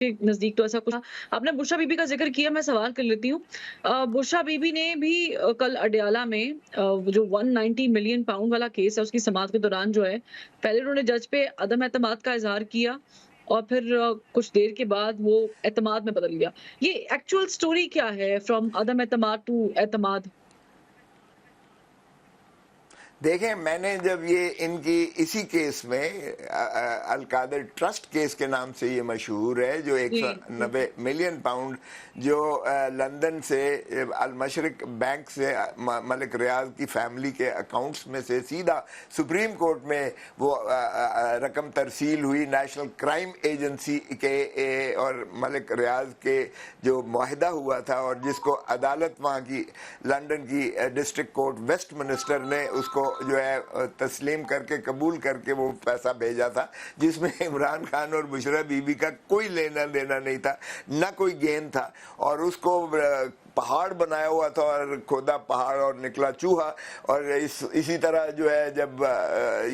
के नज़दीक तो ऐसा कुछ था। आपने बुशरा बीबी का ज़िक्र किया, मैं सवाल कर लेती हूँ। बुशरा बीबी ने भी कल अडयाला में वो जो 190 मिलियन पाउंड वाला केस है, उसकी समाअत के दौरान जो है, पहले उन्होंने जज पे अदम एतमाद का इज़हार किया और फिर कुछ देर के बाद वो एतमाद में बदल गया। ये एक्चुअल स्टोरी क्या है फ्रॉम अदम एतमाद टू एतमाद? देखें, मैंने जब ये इनकी इसी केस में अलकादर ट्रस्ट केस के नाम से ये मशहूर है, जो जी, 190 मिलियन पाउंड जो लंदन से अल मशरिक बैंक से मलिक रियाज की फैमिली के अकाउंट्स में से सीधा सुप्रीम कोर्ट में वो रकम तरसील हुई नेशनल क्राइम एजेंसी के और मलिक रियाज के जो मुआहदा हुआ था, और जिसको अदालत वहाँ की लंदन की डिस्ट्रिक्ट कोर्ट वेस्टमिनिस्टर ने उसको जो है तस्लीम करके कबूल करके वो पैसा भेजा था, जिसमें इमरान खान और बुशरा बीबी का कोई लेना देना नहीं था, ना कोई गेन था। और उसको पहाड़ बनाया हुआ था और खोदा पहाड़ और निकला चूहा। और इसी तरह जो है जब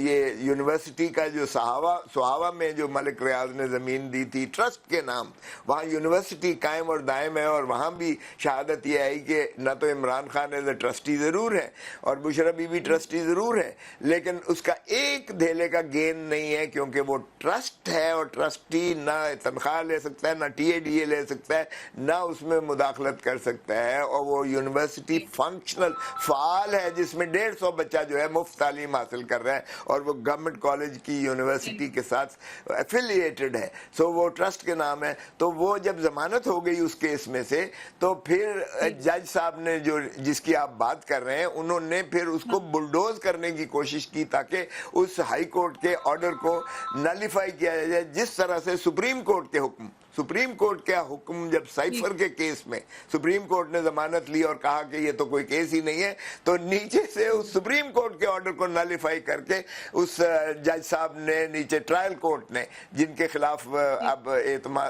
ये यूनिवर्सिटी का जो सुहावा में जो मलिक रियाज ने ज़मीन दी थी ट्रस्ट के नाम, वहाँ यूनिवर्सिटी कायम और दायम है, और वहाँ भी शहादत ये आई कि न तो Imran Khan as a trustee ज़रूर है और बुशरा बीबी ट्रस्टी ज़रूर है, लेकिन उसका एक धेले का गेन नहीं है, क्योंकि वो ट्रस्ट है और ट्रस्टी ना तनख्वाह ले सकता है, ना TADA ले सकता है, ना उसमें मुदाखलत कर सकता है। और वो यूनिवर्सिटी फंक्शनल फाल है, जिसमें 150 बच्चा जो है मुफ्त तालीम हासिल कर रहा है, और वो गवर्नमेंट कॉलेज की यूनिवर्सिटी के साथ एफिलिएटेड है। सो वो ट्रस्ट के नाम है। तो वो जब जमानत हो गई उस केस में से, तो फिर जज साहब ने जो जिसकी आप बात कर रहे हैं, उन्होंने फिर उसको बुलडोज करने की कोशिश की ताकि उस हाई कोर्ट के ऑर्डर को नलिफाई किया जाए। जिस तरह से सुप्रीम कोर्ट का हुक्म जब साइफर के केस में सुप्रीम कोर्ट ने जमानत ली और कहा कि ये तो कोई केस ही नहीं है, तो नीचे से उस सुप्रीम कोर्ट के ऑर्डर को नलिफाई करके उस जज साहब ने नीचे ट्रायल कोर्ट ने, जिनके खिलाफ अब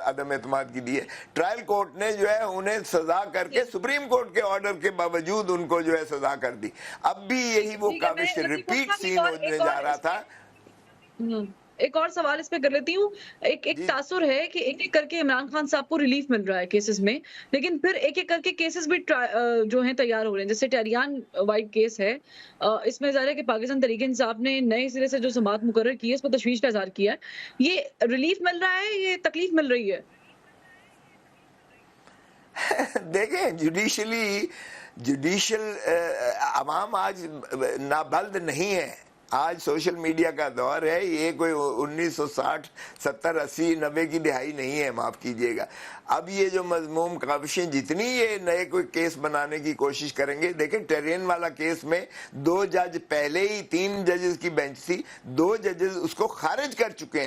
अदम एतमाद की दी है, ट्रायल कोर्ट ने जो है उन्हें सजा करके सुप्रीम कोर्ट के ऑर्डर के बावजूद उनको जो है सजा कर दी। अब भी यही वो काविश रिपीट सीन होने जा रहा था। एक और सवाल इस पे कर लेती हूँ। एक तासुर है कि एक-एक करके इमरान खान साहब को रिलीफ मिल रहा है केसेस में, लेकिन फिर एक-एक करके केसेस भी जो हैं तैयार हो रहे हैं। जैसे टेहरियान वाइट केस है, इसमें ज़ाहिर है कि पाकिस्तान तहरीक-ए-इंसाफ ने नए सिरे से जो समाअत मुकर्रर की है, इस पर तशवीश का इज़हार किया है। ये रिलीफ मिल रहा है, ये तकलीफ मिल रही है? देखें, जुडिशियल अवाम आज नाबल्द नहीं है। आज सोशल मीडिया का दौर है, ये कोई 1960, 70, 80, 90 की दिहाई नहीं है, माफ़ कीजिएगा। अब ये जो मज़मूम काविशें जितनी ये नए कोई केस बनाने की कोशिश करेंगे, देखें टेरेन वाला केस में 2 जज पहले ही 3 जजेस की बेंच थी, 2 जजेस उसको खारिज कर चुके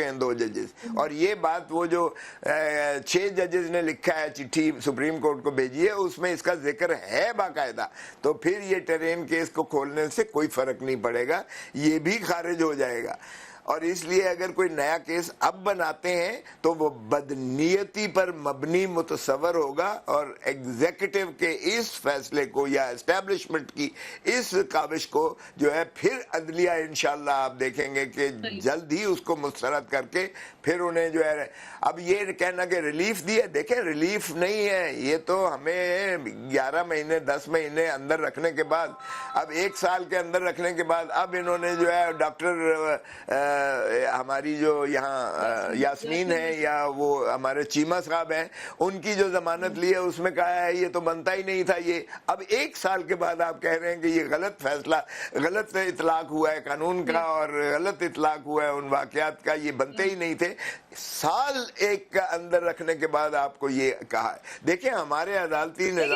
हैं 2 जजेस। और ये बात वो जो 6 जजेस ने लिखा है चिट्ठी सुप्रीम कोर्ट को भेजी है, उसमें इसका जिक्र है बाकायदा। तो फिर ये टेरेन केस को खोलने से कोई फ़र्क नहीं पड़ेगा, ये भी खारिज हो जाएगा। और इसलिए अगर कोई नया केस अब बनाते हैं तो वो बदनीयती पर मबनी मुतसव्वर होगा, और एग्जीक्यूटिव के इस फैसले को या एस्टेब्लिशमेंट की इस काविश को जो है फिर अदलिया इंशाल्लाह आप देखेंगे कि जल्द ही उसको मुस्तरद करके फिर उन्हें जो है, अब ये कहना कि रिलीफ दिया, देखें रिलीफ नहीं है, ये तो हमें 11 महीने 10 महीने अंदर रखने के बाद, अब 1 साल के अंदर रखने के बाद, अब इन्होंने जो है डॉक्टर हमारी जो यहाँ यास्मीन है या वो हमारे चीमा साहब हैं, उनकी जो जमानत ली है उसमें कहा है ये तो बनता ही नहीं था। ये अब 1 साल के बाद आप कह रहे हैं कि ये गलत फैसला, गलत इतलाक हुआ है कानून का और गलत इतलाक हुआ है उन वाकयात का, ये बनते ही नहीं थे। साल 1 का अंदर रखने के बाद आपको ये कहा है। देखिए हमारे अदालती निज़ाम